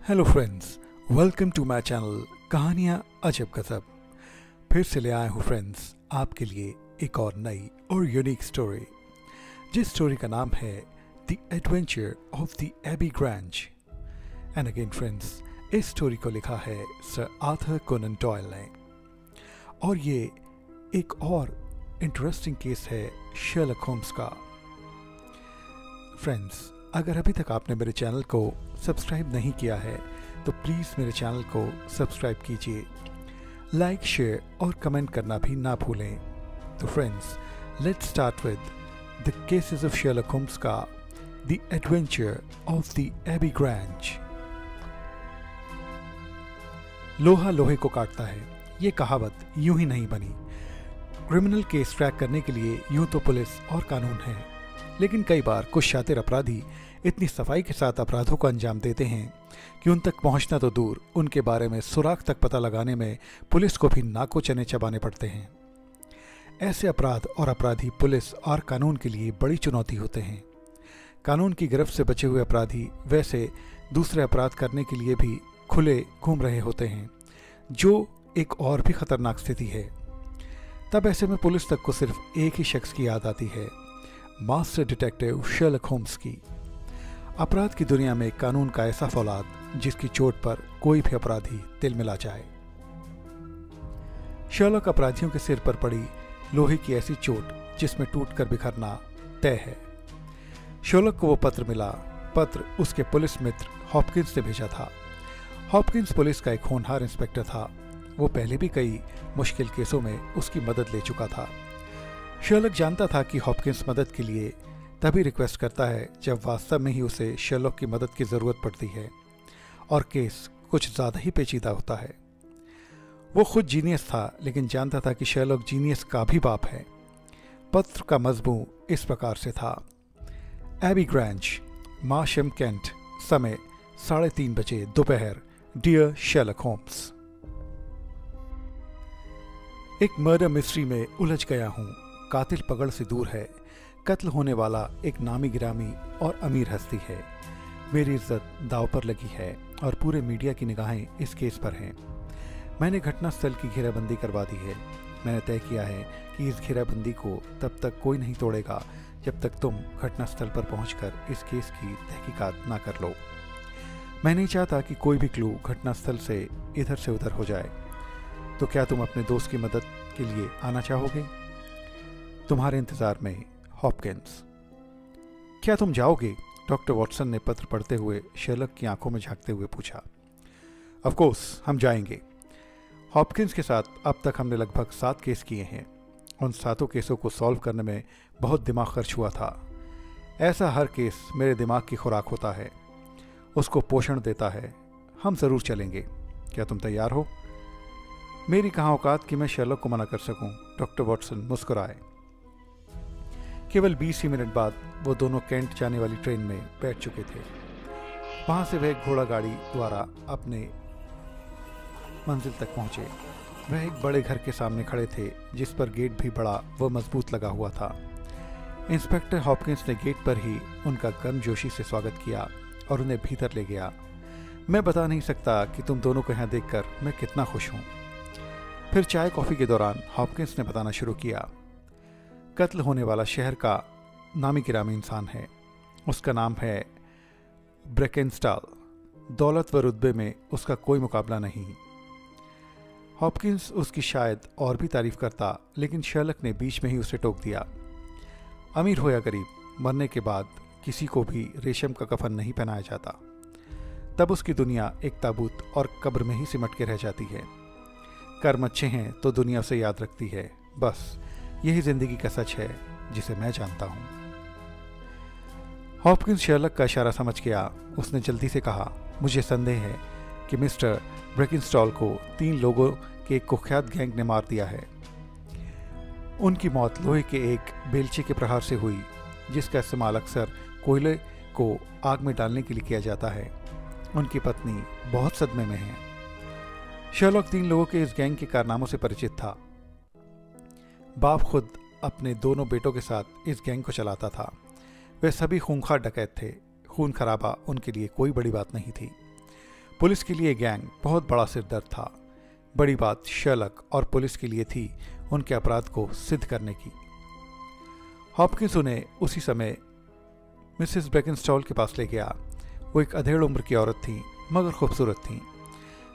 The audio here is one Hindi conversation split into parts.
Hello friends, welcome to my channel कहानियाँ अजब गजब। फिर से ले आया हूँ फ्रेंड्स आपके लिए एक और नई और यूनिक स्टोरी, जिस स्टोरी का नाम है the adventure of the Abbey Grange. And again friends, इस स्टोरी को लिखा है सर आर्थर कोनन डॉयल ने, और ये एक और इंटरेस्टिंग केस है शर्लक होम्स का। फ्रेंड्स, अगर अभी तक आपने मेरे चैनल को सब्सक्राइब नहीं किया है तो प्लीज़ मेरे चैनल को सब्सक्राइब कीजिए, लाइक शेयर और कमेंट करना भी ना भूलें। तो friends, let's start with the cases of Sherlock Holmes का the adventure of the Abbey Grange. लोहा लोहे को काटता है, ये कहावत यूं ही नहीं बनी। क्रिमिनल केस ट्रैक करने के लिए यूं तो पुलिस और कानून है, लेकिन कई बार कुछ शातिर अपराधी इतनी सफाई के साथ अपराधों को अंजाम देते हैं कि उन तक पहुंचना तो दूर, उनके बारे में सुराग तक पता लगाने में पुलिस को भी नाकों चने चबाने पड़ते हैं। ऐसे अपराध और अपराधी पुलिस और कानून के लिए बड़ी चुनौती होते हैं। कानून की गिरफ्त से बचे हुए अपराधी वैसे दूसरे अपराध करने के लिए भी खुले घूम रहे होते हैं, जो एक और भी खतरनाक स्थिति है। तब ऐसे में पुलिस तक को सिर्फ एक ही शख्स की याद आती है, मास्टर डिटेक्टिव शर्लक होम्स की। अपराध की दुनिया में कानून का ऐसा फौलाद जिसकी चोट पर कोई भी अपराधी तिलमिला जाए। शर्लक अपराधियों के सिर पर पड़ी लोहे की ऐसी चोट जिसमें टूटकर बिखरना तय है। शर्लक को वो पत्र मिला। पत्र उसके पुलिस मित्र हॉपकिंस ने भेजा था। हॉपकिंस पुलिस का एक होनहार इंस्पेक्टर था। वो पहले भी कई मुश्किल केसों में उसकी मदद ले चुका था। शर्लक जानता था कि हॉपकिंस मदद के लिए तभी रिक्वेस्ट करता है जब वास्तव में ही उसे शर्लक की मदद की ज़रूरत पड़ती है और केस कुछ ज़्यादा ही पेचीदा होता है। वो खुद जीनियस था, लेकिन जानता था कि शर्लक जीनियस का भी बाप है। पत्र का मजमून इस प्रकार से था। एबी ग्रैंज, मार्शम कैंट, समय 3:30 बजे दोपहर। डियर शर्लक होम्स, एक मर्डर मिस्ट्री में उलझ गया हूँ। कातिल पकड़ से दूर है। कत्ल होने वाला एक नामी गिरामी और अमीर हस्ती है। मेरी इज्जत दाव पर लगी है और पूरे मीडिया की निगाहें इस केस पर हैं। मैंने घटनास्थल की घेराबंदी करवा दी है। मैंने तय किया है कि इस घेराबंदी को तब तक कोई नहीं तोड़ेगा जब तक तुम घटनास्थल पर पहुंचकर इस केस की तहकीकात ना कर लो। मैं नहीं चाहता कि कोई भी क्लू घटनास्थल से इधर से उधर हो जाए। तो क्या तुम अपने दोस्त की मदद के लिए आना चाहोगे? तुम्हारे इंतजार में, हॉपकिंस। क्या तुम जाओगे? डॉक्टर वॉटसन ने पत्र पढ़ते हुए शर्लक की आंखों में झांकते हुए पूछा। ऑफ कोर्स, हम जाएंगे। हॉपकिंस के साथ अब तक हमने लगभग 7 केस किए हैं। उन 7 केसों को सॉल्व करने में बहुत दिमाग खर्च हुआ था। ऐसा हर केस मेरे दिमाग की खुराक होता है, उसको पोषण देता है। हम ज़रूर चलेंगे। क्या तुम तैयार हो? मेरी कहाँ औकात कि मैं शर्लक को मना कर सकूं। डॉक्टर वॉटसन मुस्कुराए। केवल 20 ही मिनट बाद वो दोनों कैंट जाने वाली ट्रेन में बैठ चुके थे। वहां से वह घोड़ा गाड़ी द्वारा अपने मंजिल तक पहुंचे। वह एक बड़े घर के सामने खड़े थे, जिस पर गेट भी बड़ा व मजबूत लगा हुआ था। इंस्पेक्टर हॉपकिंस ने गेट पर ही उनका गर्मजोशी से स्वागत किया और उन्हें भीतर ले गया। मैं बता नहीं सकता कि तुम दोनों को यहाँ देखकर मैं कितना खुश हूँ। फिर चाय कॉफ़ी के दौरान हॉपकिंस ने बताना शुरू किया। कत्ल होने वाला शहर का नामी गिरामी इंसान है। उसका नाम है ब्रेकेनस्टाल। दौलत व रुतबे में उसका कोई मुकाबला नहीं। हॉपकिंस उसकी शायद और भी तारीफ करता, लेकिन शर्लक ने बीच में ही उसे टोक दिया। अमीर हो या गरीब, मरने के बाद किसी को भी रेशम का कफन नहीं पहनाया जाता। तब उसकी दुनिया एक ताबूत और कब्र में ही सिमट के रह जाती है। कर्म अच्छे हैं तो दुनिया उसे याद रखती है। बस यही जिंदगी का सच है जिसे मैं जानता हूं। हॉपकिंस शर्लक का इशारा समझ गया। उसने जल्दी से कहा, मुझे संदेह है कि मिस्टर ब्रेकिनस्टॉल को 3 लोगों के एक कुख्यात गैंग ने मार दिया है। उनकी मौत लोहे के एक बेलचे के प्रहार से हुई, जिसका इस्तेमाल अक्सर कोयले को आग में डालने के लिए किया जाता है। उनकी पत्नी बहुत सदमे में है। शर्लक 3 लोगों के इस गैंग के कारनामों से परिचित था। बाप खुद अपने दोनों बेटों के साथ इस गैंग को चलाता था। वे सभी खूंखार डकैत थे। खून खराबा उनके लिए कोई बड़ी बात नहीं थी। पुलिस के लिए गैंग बहुत बड़ा सिरदर्द था। बड़ी बात शर्लक और पुलिस के लिए थी उनके अपराध को सिद्ध करने की। हॉपकिंस उन्हें उसी समय मिसेस ब्रेकिनस्टॉल के पास ले गया। वो एक अधेड़ उम्र की औरत थी, मगर खूबसूरत थी।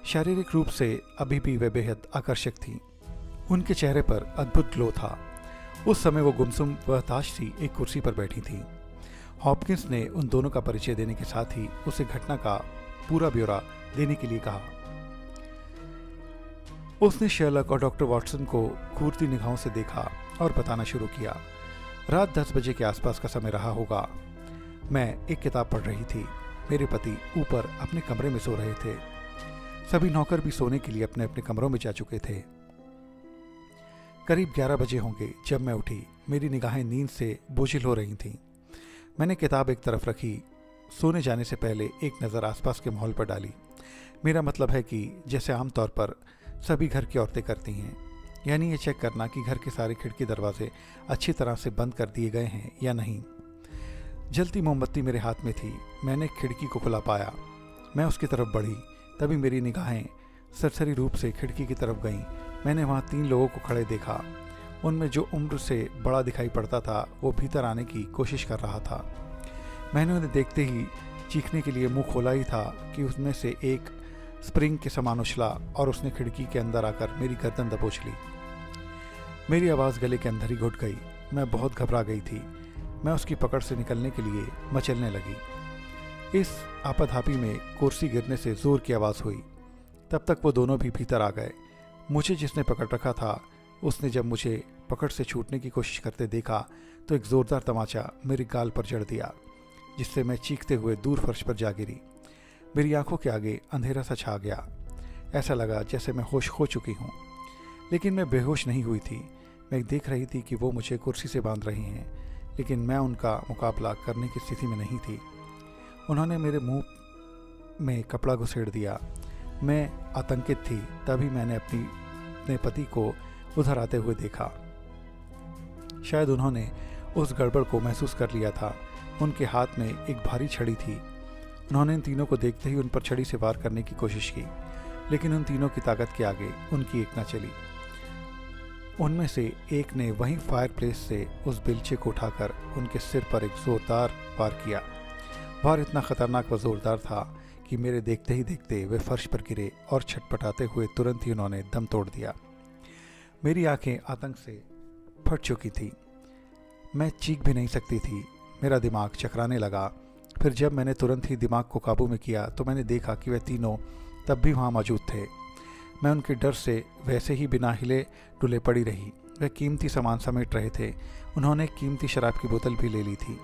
शारीरिक रूप से अभी भी वे बेहद आकर्षक थी। उनके चेहरे पर अद्भुत ग्लो था। उस समय वो गुमसुम व हताश सी एक कुर्सी पर बैठी थी। हॉपकिंस ने उन दोनों का परिचय देने के साथ ही उसे घटना का पूरा ब्यौरा देने के लिए कहा। उसने शर्लक और डॉक्टर वॉटसन को घूरती निगाहों से देखा और बताना शुरू किया। रात 10 बजे के आसपास का समय रहा होगा। मैं एक किताब पढ़ रही थी। मेरे पति ऊपर अपने कमरे में सो रहे थे। सभी नौकर भी सोने के लिए अपने अपने कमरों में जा चुके थे। करीब 11 बजे होंगे जब मैं उठी। मेरी निगाहें नींद से बोझिल हो रही थीं। मैंने किताब एक तरफ रखी। सोने जाने से पहले एक नज़र आसपास के माहौल पर डाली। मेरा मतलब है कि जैसे आमतौर पर सभी घर की औरतें करती हैं, यानी ये चेक करना कि घर के सारे खिड़की दरवाजे अच्छी तरह से बंद कर दिए गए हैं या नहीं। जलती मोमबत्ती मेरे हाथ में थी। मैंने खिड़की को खुला पाया। मैं उसकी तरफ बढ़ी। तभी मेरी निगाहें सरसरी रूप से खिड़की की तरफ गईं। मैंने वहाँ 3 लोगों को खड़े देखा। उनमें जो उम्र से बड़ा दिखाई पड़ता था वो भीतर आने की कोशिश कर रहा था। मैंने उन्हें देखते ही चीखने के लिए मुंह खोला ही था कि उसमें से एक स्प्रिंग के समान उछला और उसने खिड़की के अंदर आकर मेरी गर्दन दबोच ली। मेरी आवाज़ गले के अंदर ही घुट गई। मैं बहुत घबरा गई थी। मैं उसकी पकड़ से निकलने के लिए मचलने लगी। इस आपाधापी में कुर्सी गिरने से जोर की आवाज़ हुई। तब तक वो दोनों भी भीतर आ गए। मुझे जिसने पकड़ रखा था उसने जब मुझे पकड़ से छूटने की कोशिश करते देखा तो एक ज़ोरदार तमाचा मेरी गाल पर जड़ दिया, जिससे मैं चीखते हुए दूर फर्श पर जा गिरी। मेरी आंखों के आगे अंधेरा सा छा गया। ऐसा लगा जैसे मैं होश खो चुकी हूँ, लेकिन मैं बेहोश नहीं हुई थी। मैं देख रही थी कि वो मुझे कुर्सी से बांध रही हैं, लेकिन मैं उनका मुकाबला करने की स्थिति में नहीं थी। उन्होंने मेरे मुंह में कपड़ा घुसेड़ दिया। मैं आतंकित थी। तभी मैंने अपने पति को उधर आते हुए देखा। शायद उन्होंने उस गड़बड़ को महसूस कर लिया था। उनके हाथ में एक भारी छड़ी थी। उन्होंने इन तीनों को देखते ही उन पर छड़ी से वार करने की कोशिश की, लेकिन उन तीनों की ताकत के आगे उनकी एक न चली। उनमें से एक ने वहीं फायरप्लेस से उस बेलचे को उठाकर उनके सिर पर एक जोरदार वार किया। वार इतना खतरनाक व जोरदार था कि मेरे देखते ही देखते वे फर्श पर गिरे और छटपटाते हुए तुरंत ही उन्होंने दम तोड़ दिया। मेरी आंखें आतंक से फट चुकी थी। मैं चीख भी नहीं सकती थी। मेरा दिमाग चकराने लगा। फिर जब मैंने तुरंत ही दिमाग को काबू में किया तो मैंने देखा कि वे तीनों तब भी वहाँ मौजूद थे। मैं उनके डर से वैसे ही बिना हिले डुले पड़ी रही। वे कीमती सामान समेट रहे थे। उन्होंने कीमती शराब की बोतल भी ले ली थी।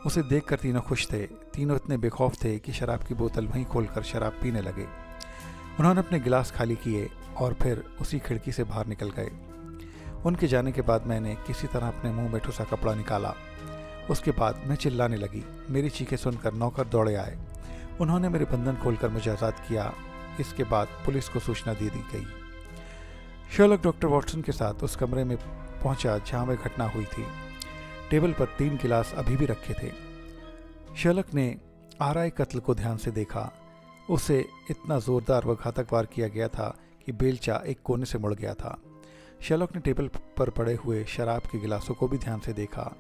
उसे देखकर तीनों खुश थे। तीनों इतने बेखौफ थे कि शराब की बोतल वहीं खोलकर शराब पीने लगे। उन्होंने अपने गिलास खाली किए और फिर उसी खिड़की से बाहर निकल गए। उनके जाने के बाद मैंने किसी तरह अपने मुंह में ठुसा कपड़ा निकाला। उसके बाद मैं चिल्लाने लगी। मेरी चीखें सुनकर नौकर दौड़े आए। उन्होंने मेरे बंधन खोलकर मुझे आज़ाद किया। इसके बाद पुलिस को सूचना दे दी गई। शर्लक डॉक्टर वॉटसन के साथ उस कमरे में पहुंचा जहां वह घटना हुई थी। टेबल पर 3 गिलास अभी भी रखे थे। शर्लक ने आरआई कत्ल को ध्यान से देखा। उसे इतना जोरदार व घातक वार किया गया था कि बेलचा एक कोने से मुड़ गया था। शर्लक ने टेबल पर पड़े हुए शराब के गिलासों को भी ध्यान से देखा,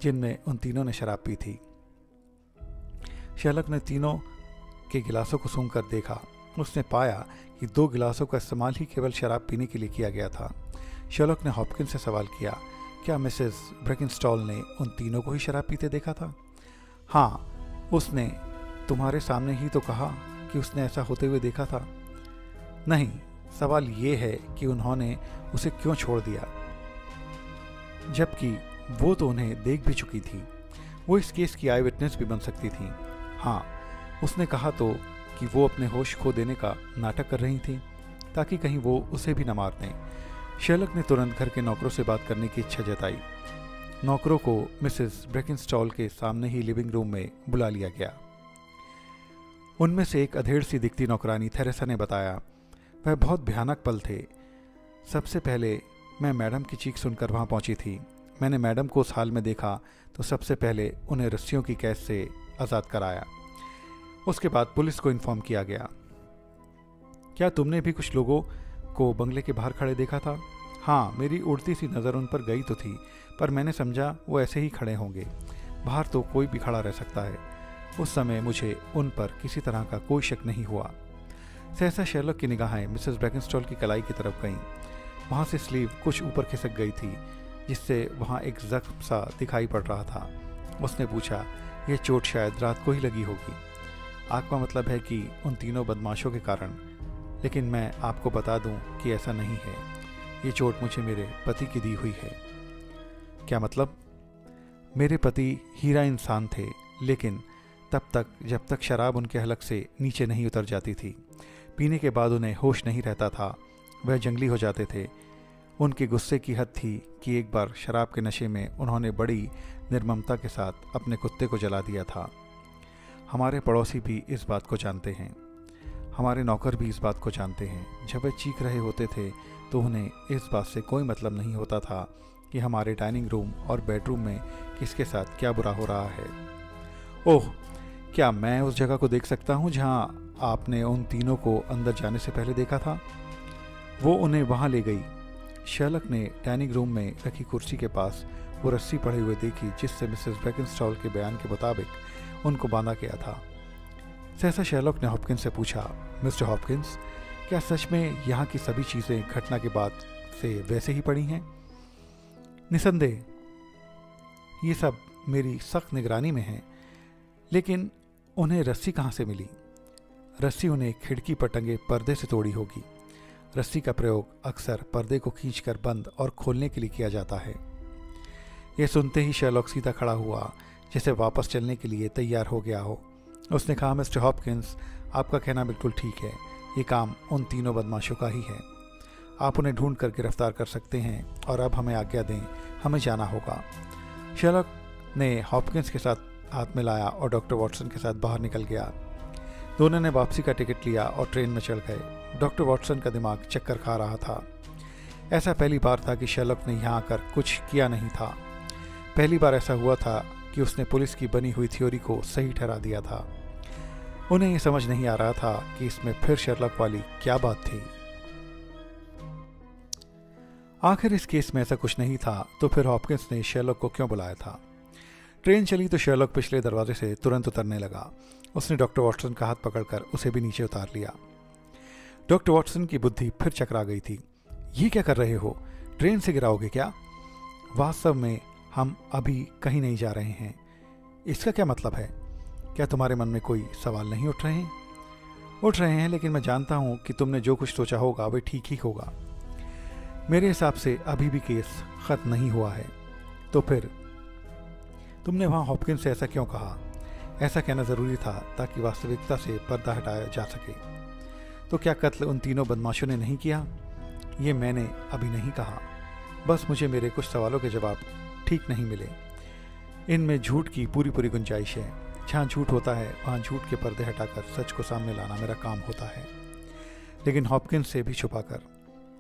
जिनमें उन तीनों ने शराब पी थी। शर्लक ने तीनों के गिलासों को सूंघ कर देखा। उसने पाया कि 2 गिलासों का इस्तेमाल ही केवल शराब पीने के लिए किया गया था। शर्लक ने हॉपकिंस से सवाल किया, क्या मिसेस ब्रेकिनस्टॉल ने उन तीनों को ही शराब पीते देखा था? हाँ, उसने तुम्हारे सामने ही तो कहा कि उसने ऐसा होते हुए देखा था। नहीं, सवाल ये है कि उन्होंने उसे क्यों छोड़ दिया, जबकि वो तो उन्हें देख भी चुकी थी। वो इस केस की आई विटनेस भी बन सकती थी। हाँ, उसने कहा तो कि वो अपने होश खो देने का नाटक कर रही थी ताकि कहीं वो उसे भी न मार दें। शर्लक ने तुरंत घर के नौकरों से बात करने की इच्छा जताई। नौकरों को मिसेस ब्रेकिनस्टॉल के सामने ही लिविंग रूम में बुला लिया गया। उनमें से एक अधेड़ सी दिखती नौकरानी थेरेसा ने बताया, वह बहुत भयानक पल थे। सबसे पहले मैं मैडम की चीख सुनकर वहाँ पहुँची थी। मैंने मैडम को उस हाल में देखा तो सबसे पहले उन्हें रस्सियों की कैद से आज़ाद कराया। उसके बाद पुलिस को इन्फॉर्म किया गया। क्या तुमने भी कुछ लोगों को बंगले के बाहर खड़े देखा था? हाँ, मेरी उड़ती सी नज़र उन पर गई तो थी, पर मैंने समझा वो ऐसे ही खड़े होंगे, बाहर तो कोई भी खड़ा रह सकता है। उस समय मुझे उन पर किसी तरह का कोई शक नहीं हुआ। सहसा शेरलॉक की निगाहें मिसेस ब्रैकेनस्टॉल की कलाई की तरफ गईं। वहाँ से स्लीव कुछ ऊपर खिसक गई थी, जिससे वहाँ एक जख्म सा दिखाई पड़ रहा था। उसने पूछा, यह चोट शायद रात को ही लगी होगी। आपका मतलब है कि उन तीनों बदमाशों के कारण? लेकिन मैं आपको बता दूं कि ऐसा नहीं है। ये चोट मुझे मेरे पति की दी हुई है। क्या मतलब? मेरे पति हीरा इंसान थे, लेकिन तब तक जब तक शराब उनके हलक से नीचे नहीं उतर जाती थी। पीने के बाद उन्हें होश नहीं रहता था, वह जंगली हो जाते थे। उनके गुस्से की हद थी कि एक बार शराब के नशे में उन्होंने बड़ी निर्ममता के साथ अपने कुत्ते को जला दिया था। हमारे पड़ोसी भी इस बात को जानते हैं, हमारे नौकर भी इस बात को जानते हैं। जब वे चीख रहे होते थे तो उन्हें इस बात से कोई मतलब नहीं होता था कि हमारे डाइनिंग रूम और बेडरूम में किसके साथ क्या बुरा हो रहा है। ओह, क्या मैं उस जगह को देख सकता हूँ जहाँ आपने उन तीनों को अंदर जाने से पहले देखा था? वो उन्हें वहाँ ले गई। शेरलॉक ने डाइनिंग रूम में रखी कुर्सी के पास वो रस्सी पड़े हुए देखी जिससे मिसेस ब्रैकेनस्टॉल के बयान के मुताबिक उनको बांधा गया था। सहसा शेरलॉक ने हॉपकिंस से पूछा, मिस्टर हॉपकिंस, क्या सच में यहाँ की सभी चीज़ें घटना के बाद से वैसे ही पड़ी हैं? निसंदेह, ये सब मेरी सख्त निगरानी में है। लेकिन उन्हें रस्सी कहाँ से मिली? रस्सी उन्हें खिड़की पर टंगे पर्दे से तोड़ी होगी। रस्सी का प्रयोग अक्सर पर्दे को खींचकर बंद और खोलने के लिए किया जाता है। यह सुनते ही शेरलॉक सीधा खड़ा हुआ, जैसे वापस चलने के लिए तैयार हो गया हो। उसने कहा, मिस्टर हॉपकिंस, आपका कहना बिल्कुल ठीक है। ये काम उन तीनों बदमाशों का ही है। आप उन्हें ढूंढ कर गिरफ्तार कर सकते हैं और अब हमें आज्ञा दें, हमें जाना होगा। शेरलॉक ने हॉपकिंस के साथ हाथ मिलाया और डॉक्टर वॉटसन के साथ बाहर निकल गया। दोनों ने वापसी का टिकट लिया और ट्रेन में चढ़ गए। डॉक्टर वॉटसन का दिमाग चक्कर खा रहा था। ऐसा पहली बार था कि शेरलॉक ने यहाँ आकर कुछ किया नहीं था। पहली बार ऐसा हुआ था कि उसने पुलिस की बनी हुई थ्योरी को सही ठहरा दिया था। उन्हें यह समझ नहीं आ रहा था कि इसमें फिर शेरलॉक वाली क्या बात थी। आखिर इस केस में ऐसा कुछ नहीं था, तो फिर हॉपकिंस ने शेरलॉक को क्यों बुलाया था? ट्रेन चली तो शेरलॉक पिछले दरवाजे से तुरंत उतरने लगा। उसने डॉक्टर वॉटसन का हाथ पकड़कर उसे भी नीचे उतार लिया। डॉक्टर वॉटसन की बुद्धि फिर चकरा गई थी। ये क्या कर रहे हो? ट्रेन से गिराओगे क्या? वास्तव में हम अभी कहीं नहीं जा रहे हैं। इसका क्या मतलब है? क्या तुम्हारे मन में कोई सवाल नहीं उठ रहे हैं? उठ रहे हैं, लेकिन मैं जानता हूं कि तुमने जो कुछ सोचा होगा वह ठीक ही होगा। मेरे हिसाब से अभी भी केस खत्म नहीं हुआ है। तो फिर तुमने वहां हॉपकिंस से ऐसा क्यों कहा? ऐसा कहना ज़रूरी था ताकि वास्तविकता से पर्दा हटाया जा सके। तो क्या कत्ल उन तीनों बदमाशों ने नहीं किया? ये मैंने अभी नहीं कहा। बस मुझे मेरे कुछ सवालों के जवाब ठीक नहीं मिले। इनमें झूठ की पूरी पूरी गुंजाइश है। जहाँ झूठ होता है वहाँ झूठ के पर्दे हटाकर सच को सामने लाना मेरा काम होता है, लेकिन हॉपकिंस से भी छुपाकर।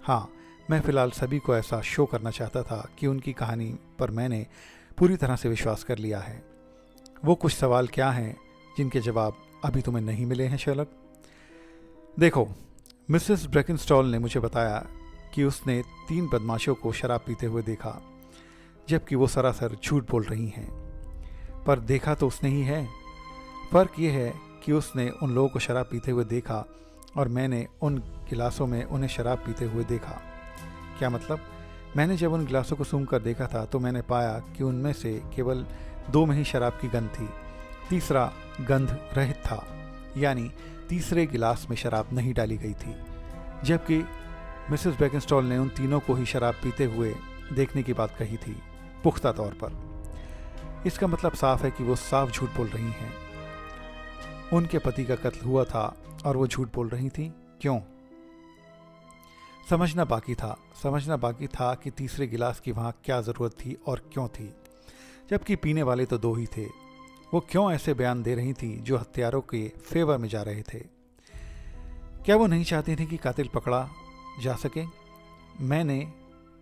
हाँ, मैं फ़िलहाल सभी को ऐसा शो करना चाहता था कि उनकी कहानी पर मैंने पूरी तरह से विश्वास कर लिया है। वो कुछ सवाल क्या हैं जिनके जवाब अभी तुम्हें नहीं मिले हैं शेरलॉक? देखो, मिसेस ब्रैकेनस्टॉल ने मुझे बताया कि उसने 3 बदमाशों को शराब पीते हुए देखा, जबकि वो सरासर झूठ बोल रही हैं। पर देखा तो उसने ही है। फ़र्क ये है कि उसने उन लोगों को शराब पीते हुए देखा और मैंने उन गिलासों में उन्हें शराब पीते हुए देखा। क्या मतलब? मैंने जब उन गिलासों को सूंघ कर देखा था तो मैंने पाया कि उनमें से केवल 2 में ही शराब की गंध थी, तीसरा गंध रहित था, यानी तीसरे गिलास में शराब नहीं डाली गई थी। जबकि मिसेस ब्रैकेनस्टॉल ने उन तीनों को ही शराब पीते हुए देखने की बात कही थी, पुख्ता तौर पर। इसका मतलब साफ है कि वो साफ झूठ बोल रही हैं। उनके पति का कत्ल हुआ था और वो झूठ बोल रही थी। क्यों? समझना बाकी था कि तीसरे गिलास की वहाँ क्या ज़रूरत थी और क्यों थी, जबकि पीने वाले तो 2 ही थे। वो क्यों ऐसे बयान दे रही थी जो हत्यारों के फेवर में जा रहे थे? क्या वो नहीं चाहती थी कि कातिल पकड़ा जा सके? मैंने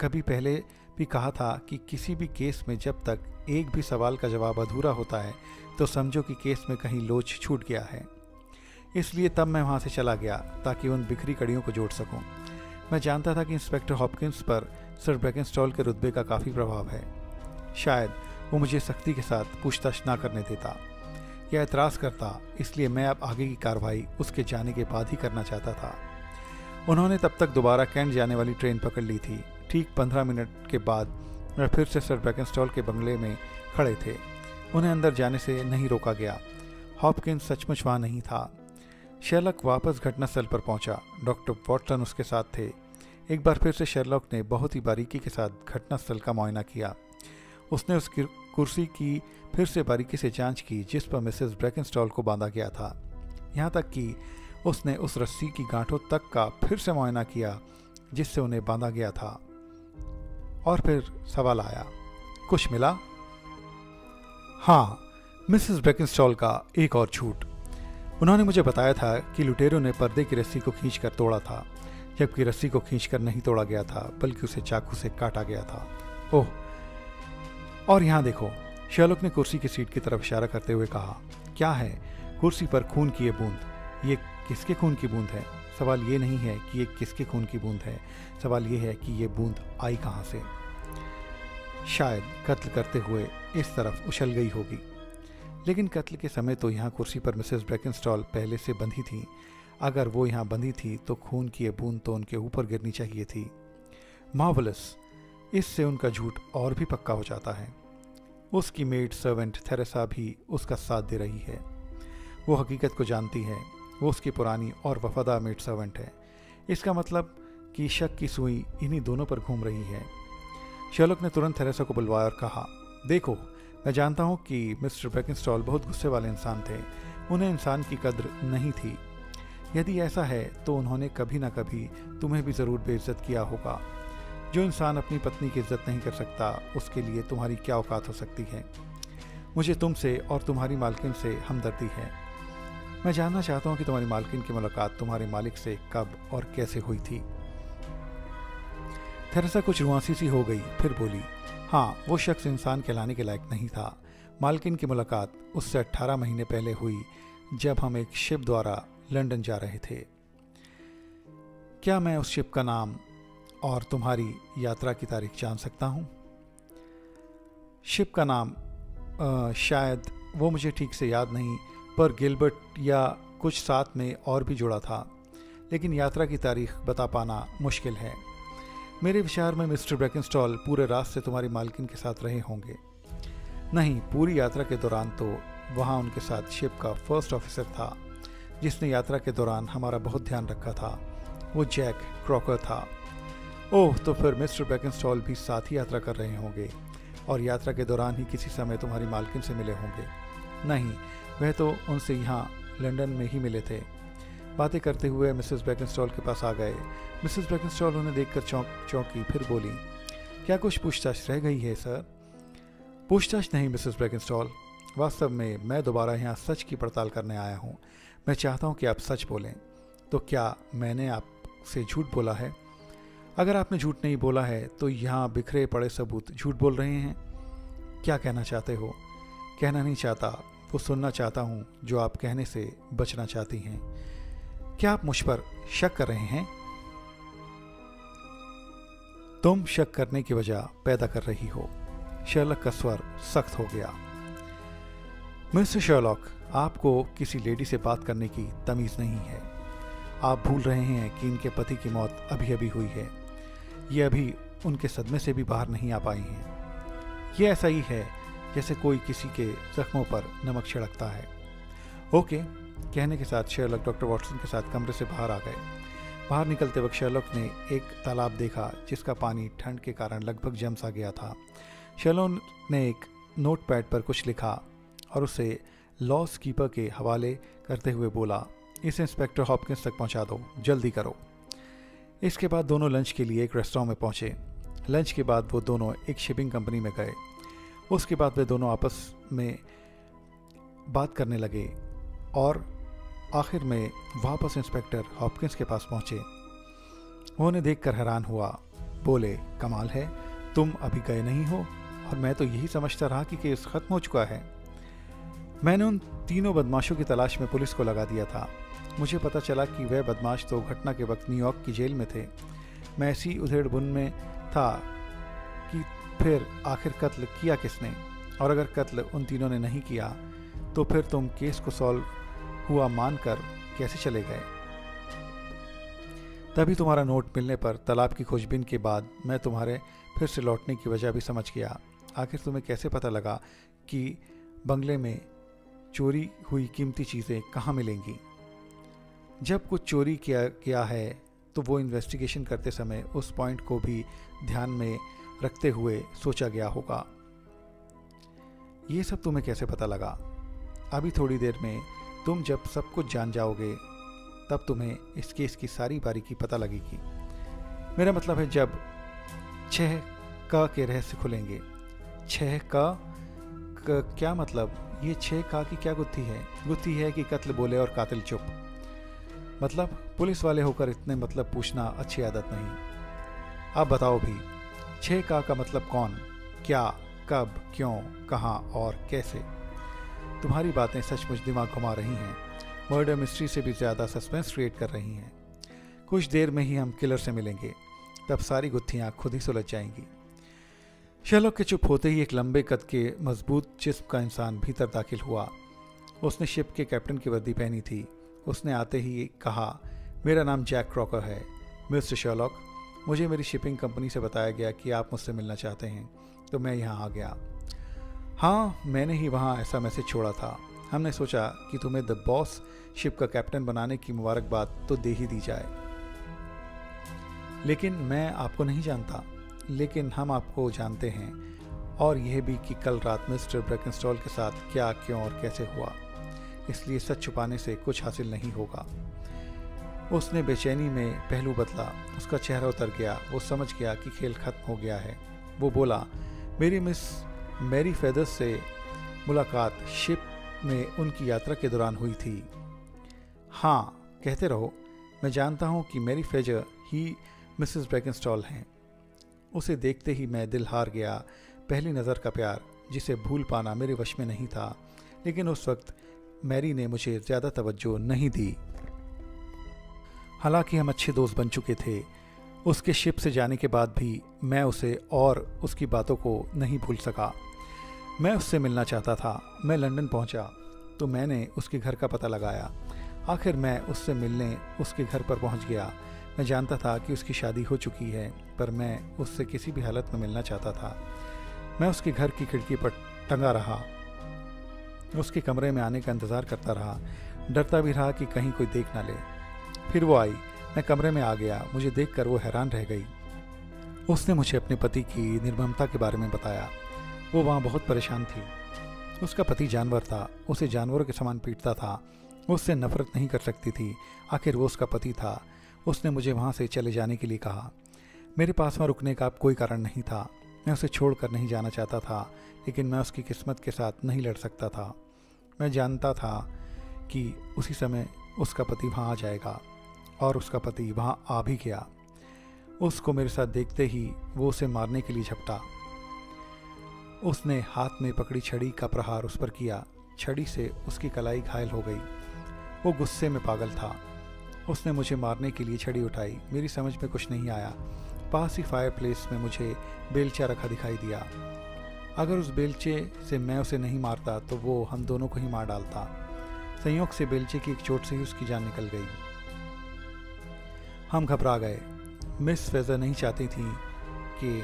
कभी पहले भी कहा था कि किसी भी केस में जब तक एक भी सवाल का जवाब अधूरा होता है तो समझो कि केस में कहीं लोच छूट गया है। इसलिए तब मैं वहाँ से चला गया ताकि उन बिखरी कड़ियों को जोड़ सकूं। मैं जानता था कि इंस्पेक्टर हॉपकिंस पर सर ब्रेकेनस्टॉल के रुतबे का काफ़ी प्रभाव है। शायद वो मुझे सख्ती के साथ पूछताछ ना करने देता या एतराज़ करता, इसलिए मैं अब आगे की कार्रवाई उसके जाने के बाद ही करना चाहता था। उन्होंने तब तक दोबारा कैंट जाने वाली ट्रेन पकड़ ली थी। ठीक 15 मिनट के बाद वे फिर से सर ब्रेकेनस्टॉल के बंगले में खड़े थे। उन्हें अंदर जाने से नहीं रोका गया। हॉपकिंस सचमुच वहाँ नहीं था। शेरलॉक वापस घटनास्थल पर पहुंचा। डॉक्टर वॉटसन उसके साथ थे। एक बार फिर से शेरलॉक ने बहुत ही बारीकी के साथ घटनास्थल का मुआयना किया। उसने उस कुर्सी की फिर से बारीकी से जांच की जिस पर मिसेस ब्रेकेनस्टॉल को बांधा गया था। यहाँ तक कि उसने उस रस्सी की गांठों तक का फिर से मुआयना किया जिससे उन्हें बांधा गया था। और फिर सवाल आया, कुछ मिला? हाँ, मिसेस ब्रेकेनस्टॉल का एक और झूठ। उन्होंने मुझे बताया था कि लुटेरों ने पर्दे की रस्सी को खींचकर तोड़ा था, जबकि रस्सी को खींचकर नहीं तोड़ा गया था बल्कि उसे चाकू से काटा गया था। ओह, और यहाँ देखो, शेरलॉक ने कुर्सी की सीट की तरफ इशारा करते हुए कहा। क्या है? कुर्सी पर खून की ये बूंद। ये किसके खून की बूंद है? सवाल ये नहीं है कि ये किसके खून की बूंद है, सवाल ये है कि ये बूंद आई कहाँ से। शायद कत्ल करते हुए इस तरफ उछल गई होगी, लेकिन कत्ल के समय तो यहाँ कुर्सी पर मिसेस ब्रेकेनस्टॉल पहले से बंधी थी। अगर वो यहाँ बंधी थी तो खून की ये बूंद तो उनके ऊपर गिरनी चाहिए थी। मार्वलस, इससे उनका झूठ और भी पक्का हो जाता है। उसकी मेड सर्वेंट थेरेसा भी उसका साथ दे रही है। वो हकीकत को जानती है। वो उसकी पुरानी और वफादार मेड सर्वेंट है। इसका मतलब कि शक की सुई इन्हीं दोनों पर घूम रही है। शेरलॉक ने तुरंत थेरेसा को बुलवाया और कहा, देखो, मैं जानता हूँ कि मिस्टर ब्रेकेनस्टॉल बहुत गुस्से वाले इंसान थे। उन्हें इंसान की कद्र नहीं थी। यदि ऐसा है तो उन्होंने कभी ना कभी तुम्हें भी ज़रूर बेइज्जत किया होगा। जो इंसान अपनी पत्नी की इज्जत नहीं कर सकता, उसके लिए तुम्हारी क्या औकात हो सकती है। मुझे तुमसे और तुम्हारी मालकिन से हमदर्दी है। मैं जानना चाहता हूँ कि तुम्हारी मालकिन की मुलाकात तुम्हारे मालिक से कब और कैसे हुई थी। थेरेसा कुछ रुआंसी सी हो गई, फिर बोली, हाँ, वो शख्स इंसान कहलाने के लायक नहीं था। मालकिन की मुलाकात उससे 18 महीने पहले हुई जब हम एक शिप द्वारा लंदन जा रहे थे। क्या मैं उस शिप का नाम और तुम्हारी यात्रा की तारीख जान सकता हूँ? शिप का नाम शायद वो मुझे ठीक से याद नहीं, पर गिलबर्ट या कुछ साथ में और भी जुड़ा था, लेकिन यात्रा की तारीख बता पाना मुश्किल है। मेरे विचार में मिस्टर ब्रेकेनस्टॉल पूरे रास्ते तुम्हारी मालकिन के साथ रहे होंगे। नहीं, पूरी यात्रा के दौरान तो वहाँ उनके साथ शिप का फर्स्ट ऑफिसर था जिसने यात्रा के दौरान हमारा बहुत ध्यान रखा था। वो जैक क्रॉकर था। ओह, तो फिर मिस्टर ब्रेकेनस्टॉल भी साथ ही यात्रा कर रहे होंगे और यात्रा के दौरान ही किसी समय तुम्हारी मालकिन से मिले होंगे। नहीं, वह तो उनसे यहाँ लंदन में ही मिले थे। बातें करते हुए मिसेस ब्रेकेनस्टॉल के पास आ गए। मिसेस ब्रेकेनस्टॉल उन्हें देखकर चौंकी, फिर बोली, क्या कुछ पूछताछ रह गई है सर? पूछताछ नहीं मिसेस ब्रेकेनस्टॉल, वास्तव में मैं दोबारा यहाँ सच की पड़ताल करने आया हूँ। मैं चाहता हूँ कि आप सच बोलें। तो क्या मैंने आपसे झूठ बोला है? अगर आपने झूठ नहीं बोला है तो यहाँ बिखरे पड़े सबूत झूठ बोल रहे हैं। क्या कहना चाहते हो? कहना नहीं चाहता, वो सुनना चाहता हूँ जो आप कहने से बचना चाहती हैं। क्या आप मुझ पर शक कर रहे हैं? तुम शक करने की वजह पैदा कर रही हो। शेरलॉक का स्वर सख्त हो गया। मिस्टर शेरलॉक, आपको किसी लेडी से बात करने की तमीज़ नहीं है। आप भूल रहे हैं कि इनके पति की मौत अभी अभी हुई है। ये अभी उनके सदमे से भी बाहर नहीं आ पाई हैं। ये ऐसा ही है जैसे कोई किसी के जख्मों पर नमक छिड़कता है। ओके, कहने के साथ शेरलॉक डॉक्टर वॉटसन के साथ कमरे से बाहर आ गए। बाहर निकलते वक्त शेरलॉक ने एक तालाब देखा जिसका पानी ठंड के कारण लगभग जम सा गया था। शेरलॉक ने एक नोटपैड पर कुछ लिखा और उसे लॉस कीपर के हवाले करते हुए बोला, इसे इंस्पेक्टर हॉपकिंस तक पहुंचा दो, जल्दी करो। इसके बाद दोनों लंच के लिए एक रेस्टोरेंट में पहुंचे। लंच के बाद वो दोनों एक शिपिंग कंपनी में गए। उसके बाद वे दोनों आपस में बात करने लगे और आखिर में वापस इंस्पेक्टर हॉपकिंस के पास पहुंचे। वो उन्हें देखकर हैरान हुआ। बोले, कमाल है, तुम अभी गए नहीं हो और मैं तो यही समझता रहा कि केस खत्म हो चुका है। मैंने उन तीनों बदमाशों की तलाश में पुलिस को लगा दिया था। मुझे पता चला कि वह बदमाश तो घटना के वक्त न्यूयॉर्क की जेल में थे। मैं ऐसी उधेड़-बुन में था कि फिर आखिर कत्ल किया किसने, और अगर कत्ल उन तीनों ने नहीं किया तो फिर तुम केस को सॉल्व हुआ मानकर कैसे चले गए? तभी तुम्हारा नोट मिलने पर तालाब की खोजबीन के बाद मैं तुम्हारे फिर से लौटने की वजह भी समझ गया। आखिर तुम्हें कैसे पता लगा कि बंगले में चोरी हुई कीमती चीज़ें कहाँ मिलेंगी? जब कुछ चोरी किया गया है तो वो इन्वेस्टिगेशन करते समय उस पॉइंट को भी ध्यान में रखते हुए सोचा गया होगा। ये सब तुम्हें कैसे पता लगा? अभी थोड़ी देर में तुम जब सब कुछ जान जाओगे तब तुम्हें इस केस की सारी बारीकी पता लगेगी। मेरा मतलब है जब 6 का के रहस्य खुलेंगे। 6 का क्या मतलब? ये 6 का की क्या गुत्थी है? गुत्थी है कि कत्ल बोले और कातिल चुप। मतलब पुलिस वाले होकर इतने मतलब पूछना अच्छी आदत नहीं। आप बताओ भी, 6 का मतलब कौन, क्या, कब, क्यों, कहाँ और कैसे? तुम्हारी बातें सचमुच दिमाग घुमा रही हैं। मर्डर मिस्ट्री से भी ज़्यादा सस्पेंस क्रिएट कर रही हैं। कुछ देर में ही हम किलर से मिलेंगे, तब सारी गुत्थियाँ खुद ही सुलझ जाएंगी। शर्लॉक के चुप होते ही एक लंबे कद के मजबूत जिस्म का इंसान भीतर दाखिल हुआ। उसने शिप के कैप्टन की वर्दी पहनी थी। उसने आते ही कहा, मेरा नाम जैक क्रॉकर है। मिस्टर शर्लॉक, मुझे मेरी शिपिंग कंपनी से बताया गया कि आप मुझसे मिलना चाहते हैं, तो मैं यहाँ आ गया। हाँ, मैंने ही वहाँ ऐसा मैसेज छोड़ा था। हमने सोचा कि तुम्हें द बॉस शिप का कैप्टन बनाने की मुबारकबाद तो दे ही दी जाए। लेकिन मैं आपको नहीं जानता, लेकिन हम आपको जानते हैं, और यह भी कि कल रात मिस्टर ब्रेकिनस्टॉल के साथ क्या, क्यों और कैसे हुआ। इसलिए सच छुपाने से कुछ हासिल नहीं होगा। उसने बेचैनी में पहलू बदला। उसका चेहरा उतर गया। वो समझ गया कि खेल खत्म हो गया है। वो बोला, मेरी मिस मैरी फेदर्स से मुलाकात शिप में उनकी यात्रा के दौरान हुई थी। हाँ, कहते रहो। मैं जानता हूँ कि मैरी फेजर ही मिसेस ब्रेकिनस्टॉल हैं। उसे देखते ही मैं दिल हार गया। पहली नज़र का प्यार, जिसे भूल पाना मेरे वश में नहीं था, लेकिन उस वक्त मैरी ने मुझे ज़्यादा तवज्जो नहीं दी। हालांकि हम अच्छे दोस्त बन चुके थे। उसके शिप से जाने के बाद भी मैं उसे और उसकी बातों को नहीं भूल सका। मैं उससे मिलना चाहता था। मैं लंदन पहुंचा तो मैंने उसके घर का पता लगाया। आखिर मैं उससे मिलने उसके घर पर पहुंच गया। मैं जानता था कि उसकी शादी हो चुकी है, पर मैं उससे किसी भी हालत में मिलना चाहता था। मैं उसके घर की खिड़की पर टंगा रहा, उसके कमरे में आने का इंतज़ार करता रहा, डरता भी रहा कि कहीं कोई देख ना ले। फिर वो आई। मैं कमरे में आ गया। मुझे देखकर वो हैरान रह गई। उसने मुझे अपने पति की निर्ममता के बारे में बताया। वो वहाँ बहुत परेशान थी। उसका पति जानवर था, उसे जानवरों के समान पीटता था। उससे नफरत नहीं कर सकती थी। आखिर वो उसका पति था। उसने मुझे वहाँ से चले जाने के लिए कहा। मेरे पास वहाँ रुकने का कोई कारण नहीं था। मैं उसे छोड़कर नहीं जाना चाहता था, लेकिन मैं उसकी किस्मत के साथ नहीं लड़ सकता था। मैं जानता था कि उसी समय उसका पति वहाँ आ जाएगा, और उसका पति वहाँ आ भी गया। उसको मेरे साथ देखते ही वो उसे मारने के लिए झपटा। उसने हाथ में पकड़ी छड़ी का प्रहार उस पर किया। छड़ी से उसकी कलाई घायल हो गई। वो गुस्से में पागल था। उसने मुझे मारने के लिए छड़ी उठाई। मेरी समझ में कुछ नहीं आया। पास ही फायरप्लेस में मुझे बेलचा रखा दिखाई दिया। अगर उस बेलचे से मैं उसे नहीं मारता तो वो हम दोनों को ही मार डालता। संयोग से बेलचे की एक चोट से ही उसकी जान निकल गई। हम घबरा गए। मिस फेजर नहीं चाहती थी कि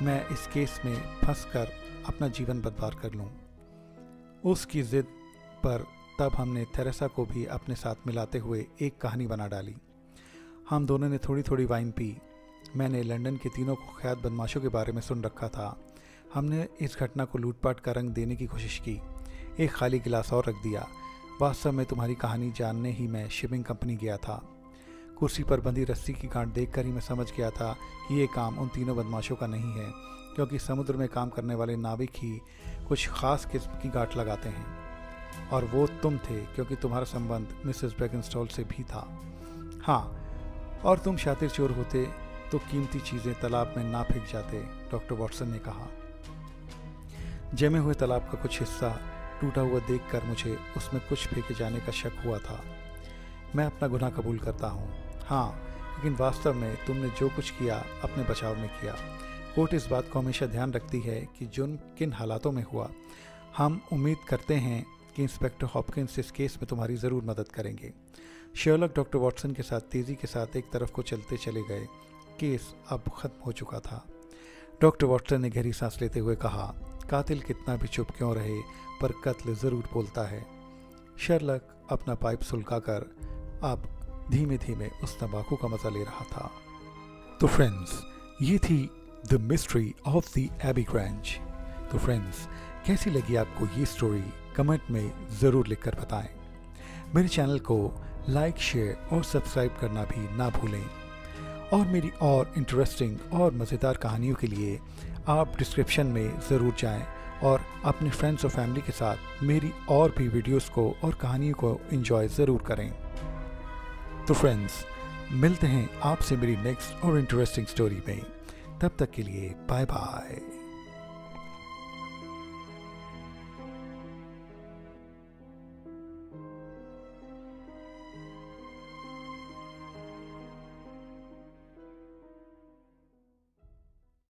मैं इस केस में फंसकर अपना जीवन बर्बाद कर लूं। उसकी जिद पर तब हमने थेरेसा को भी अपने साथ मिलाते हुए एक कहानी बना डाली। हम दोनों ने थोड़ी थोड़ी वाइन पी। मैंने लंदन के तीनों कुख्यात बदमाशों के बारे में सुन रखा था। हमने इस घटना को लूटपाट का रंग देने की कोशिश की। एक खाली गिलास और रख दिया। वास्तव में तुम्हारी कहानी जानने ही मैं शिपिंग कंपनी गया था। कुर्सी पर बंधी रस्सी की गांठ देखकर ही मैं समझ गया था कि ये काम उन तीनों बदमाशों का नहीं है, क्योंकि समुद्र में काम करने वाले नाविक ही कुछ खास किस्म की गांठ लगाते हैं, और वो तुम थे, क्योंकि तुम्हारा संबंध मिसेस ब्रेकिनस्टॉल से भी था। हाँ, और तुम शातिर चोर होते तो कीमती चीज़ें तालाब में ना फेंक जाते, डॉक्टर वॉटसन ने कहा। जमे हुए तालाब का कुछ हिस्सा टूटा हुआ देखकर मुझे उसमें कुछ फेंके जाने का शक हुआ था। मैं अपना गुनाह कबूल करता हूँ। हाँ, लेकिन वास्तव में तुमने जो कुछ किया अपने बचाव में किया। कोर्ट इस बात को हमेशा ध्यान रखती है कि जुर्म किन हालातों में हुआ। हम उम्मीद करते हैं कि इंस्पेक्टर हॉपकिंस इस केस में तुम्हारी ज़रूर मदद करेंगे। शर्लक डॉक्टर वॉटसन के साथ तेज़ी के साथ एक तरफ को चलते चले गए। केस अब ख़त्म हो चुका था। डॉक्टर वॉटसन ने गहरी सांस लेते हुए कहा, कातिल कितना भी चुप क्यों रहे, पर कत्ल ज़रूर बोलता है। शर्लक अपना पाइप सुलगाकर अब धीमे धीमे उस तंबाकू का मज़ा ले रहा था। तो फ्रेंड्स, ये थी the mystery of the Abbey Grange. तो फ्रेंड्स, कैसी लगी आपको ये स्टोरी, कमेंट में ज़रूर लिखकर बताएं। मेरे चैनल को लाइक, शेयर और सब्सक्राइब करना भी ना भूलें। और मेरी और इंटरेस्टिंग और मज़ेदार कहानियों के लिए आप डिस्क्रिप्शन में ज़रूर जाएं और अपने फ्रेंड्स और फैमिली के साथ मेरी और भी वीडियोस को और कहानियों को एंजॉय ज़रूर करें। तो फ्रेंड्स, मिलते हैं आपसे मेरी नेक्स्ट और इंटरेस्टिंग स्टोरी में। तब तक के लिए बाय बाय।